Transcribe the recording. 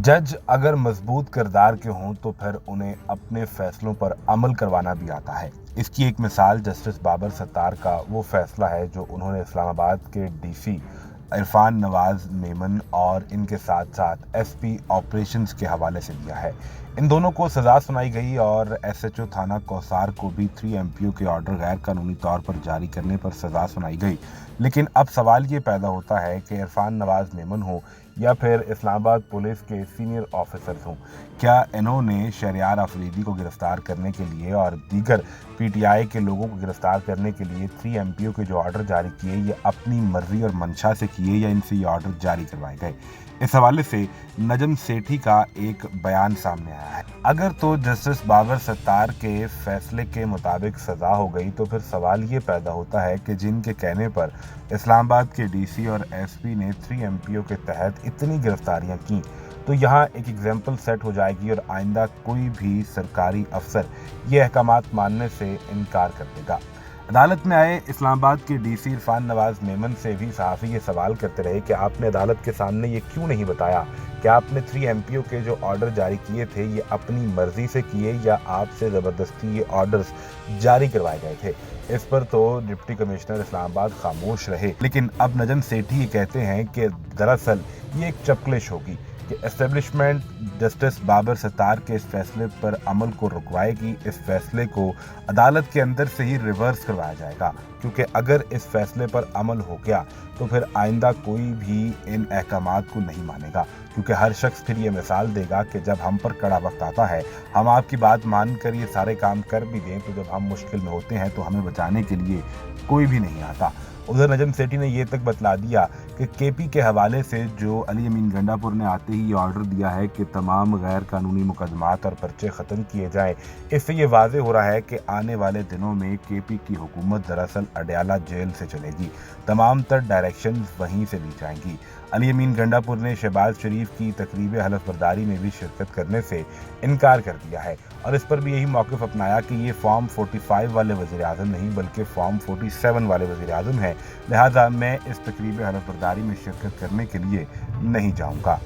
जज अगर मजबूत किरदार के हों तो फिर उन्हें अपने फैसलों पर अमल करवाना भी आता है। इसकी एक मिसाल जस्टिस बाबर सत्तार का वो फैसला है जो उन्होंने इस्लामाबाद के डीसी इरफान नवाज मेमन और इनके साथ साथ एसपी ऑपरेशंस के हवाले से दिया है। इन दोनों को सजा सुनाई गई और एसएचओ थाना कौसार को भी 3 एमपीओ के ऑर्डर गैर कानूनी तौर पर जारी करने पर सजा सुनाई गई। लेकिन अब सवाल ये पैदा होता है कि इरफान नवाज मेमन हो या फिर इस्लामाबाद पुलिस के सीनियर ऑफिसर्स हों, क्या इन्होंने शहरयार अफरीदी को गिरफ्तार करने के लिए और दीगर पीटीआई के लोगों को गिरफ्तार करने के लिए 3 एमपीओ के जो ऑर्डर जारी किए ये अपनी मर्जी और मंशा से किए या इनसे ये ऑर्डर जारी करवाए गए? इस हवाले से नजम सेठी का एक बयान सामने आया है। अगर तो जस्टिस बाबर सत्तार के फैसले के मुताबिक सजा हो गई तो फिर सवाल ये पैदा होता है कि जिनके कहने पर इस्लामाबाद के डीसी और एसपी ने 3 एमपीओ के तहत इतनी गिरफ्तारियां की, तो यहाँ एक एग्जाम्पल सेट हो जाएगी और आइंदा कोई भी सरकारी अफसर ये अहकामात मानने से इनकार कर देगा। अदालत में आए इस्लामाबाद के डीसी इरफान नवाज मेमन से भी सहाफ़ी ये सवाल करते रहे कि आपने अदालत के सामने ये क्यों नहीं बताया कि आपने 3 एमपीओ के जो ऑर्डर जारी किए थे ये अपनी मर्जी से किए या आपसे ज़बरदस्ती ये ऑर्डर्स जारी करवाए गए थे। इस पर तो डिप्टी कमिश्नर इस्लामाबाद खामोश रहे। लेकिन अब नजम सेठी ये कहते हैं कि दरअसल ये एक चपकलिश होगी कि एस्टेब्लिशमेंट जस्टिस बाबर सत्तार के इस फैसले पर अमल को रुकवाएगी। इस फैसले को अदालत के अंदर से ही रिवर्स करवाया जाएगा, क्योंकि अगर इस फैसले पर अमल हो गया तो फिर आइंदा कोई भी इन अहकामात को नहीं मानेगा, क्योंकि हर शख्स फिर ये मिसाल देगा कि जब हम पर कड़ा वक्त आता है हम आपकी बात मानकर ये सारे काम कर भी दें, तो जब हम मुश्किल में होते हैं तो हमें बचाने के लिए कोई भी नहीं आता। उधर नजम सेठी ने ये तक बतला दिया कि केपी के हवाले से जो अली अमीन गंडापुर ने आते ही ये ऑर्डर दिया है कि तमाम गैर कानूनी मुकदमात और पर्चे ख़त्म किए जाएं। इससे ये वाज़े हो रहा है कि आने वाले दिनों में केपी की हुकूमत दरअसल अडयाला जेल से चलेगी। तमाम तर डायरेक्शन वहीं से ली जाएंगी। अली अमीन गंडापुर ने शहबाज शरीफ की तकरीब हलफ बर्दारी में भी शिरकत करने से इनकार कर दिया है और इस पर भी यही मौक़िफ़ अपनाया कि ये फॉर्म 45 वाले वज़ीर आज़म नहीं बल्कि फॉर्म 47 वाले वज़ीर आज़म है, लिहाजा मैं इस तकरीब हलफ बर्दारी में शिरकत करने के लिए नहीं जाऊँगा।